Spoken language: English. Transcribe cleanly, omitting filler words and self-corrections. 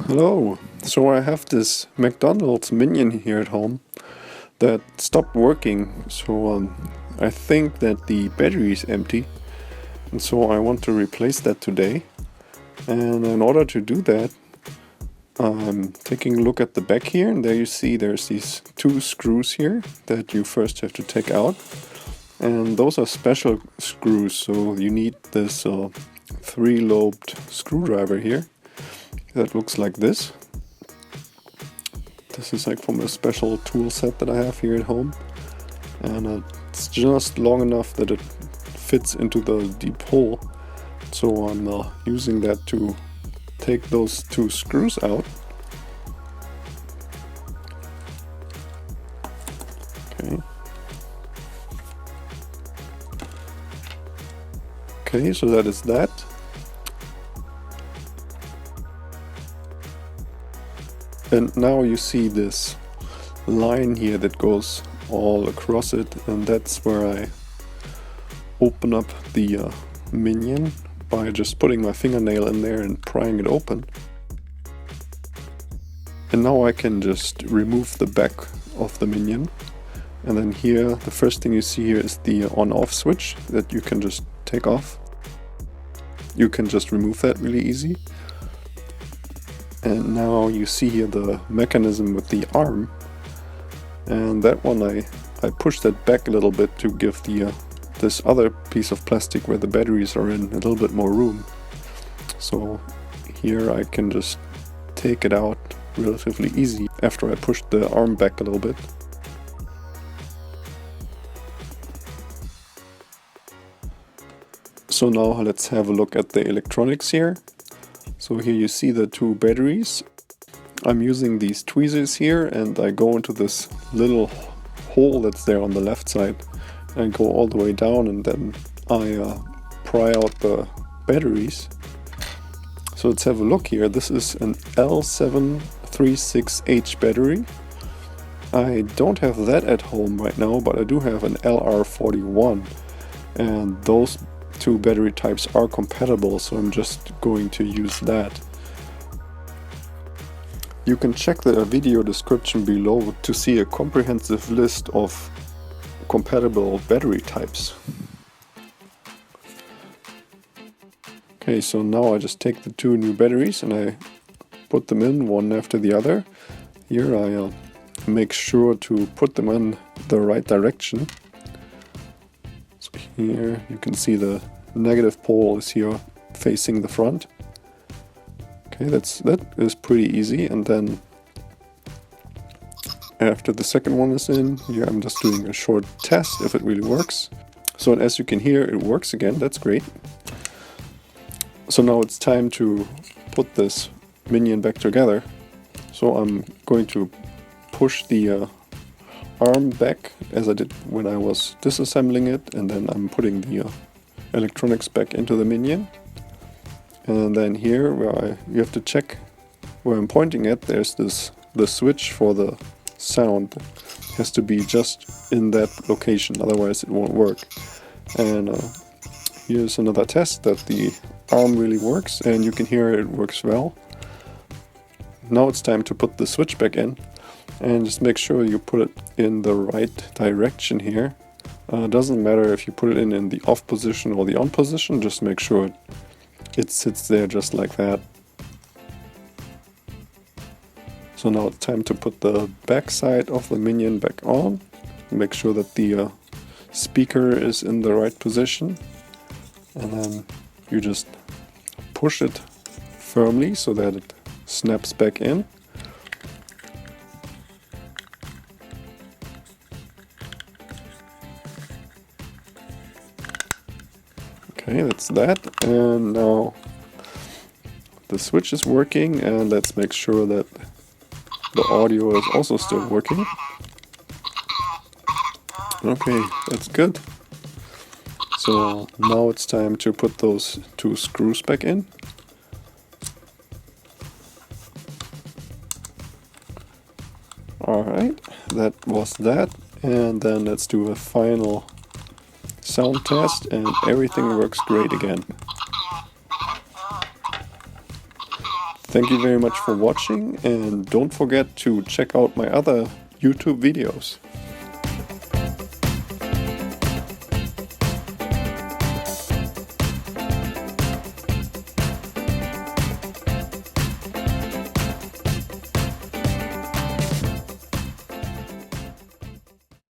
Hello. So I have this McDonald's Minion here at home that stopped working. So I think that the battery is empty, and so I want to replace that today. And in order to do that, I'm taking a look at the back here, and there you see there's these two screws here that you first have to take out. And those are special screws, so you need this three-lobed screwdriver here that looks like this. This is like from a special tool set that I have here at home, and it's just long enough that it fits into the deep hole. So I'm using that to take those two screws out. Okay, so that is that. And now you see this line here that goes all across it, and that's where I open up the Minion by just putting my fingernail in there and prying it open. And now I can just remove the back of the Minion. And then here, the first thing you see here is the on-off switch that you can just take off. You can just remove that really easy. And now you see here the mechanism with the arm, and that one I push that back a little bit to give the this other piece of plastic where the batteries are in a little bit more room. So here I can just take it out relatively easy after I push the arm back a little bit. So now let's have a look at the electronics here. So here you see the two batteries. I'm using these tweezers here, and I go into this little hole that's there on the left side and go all the way down, and then I pry out the batteries. So let's have a look here. This is an L736H battery. I don't have that at home right now, but I do have an LR41, and those two battery types are compatible, so I'm just going to use that. You can check the video description below to see a comprehensive list of compatible battery types. Okay, so now I just take the two new batteries and I put them in one after the other. Here I make sure to put them in the right direction. So here you can see the negative pole is here facing the front. Okay, that is pretty easy. And then after the second one is in, here I'm just doing a short test if it really works. So as you can hear, it works again. That's great. So now it's time to put this Minion back together. So I'm going to push the arm back as I did when I was disassembling it, and then I'm putting the electronics back into the Minion. And then here where you have to check where I'm pointing at, there's the switch for the sound. It has to be just in that location, otherwise it won't work. And here's another test that the arm really works, and you can hear it works well. Now it's time to put the switch back in, and just make sure you put it in the right direction here. Doesn't matter if you put it in the off position or the on position, just make sure it sits there just like that. So now it's time to put the back side of the Minion back on. Make sure that the speaker is in the right position, and then you just push it firmly so that it snaps back in. Okay, that's that, and now the switch is working, and let's make sure that the audio is also still working. Okay, that's good. So now it's time to put those two screws back in. Alright, that was that, and then let's do a final sound test, and everything works great again. Thank you very much for watching, and don't forget to check out my other YouTube videos.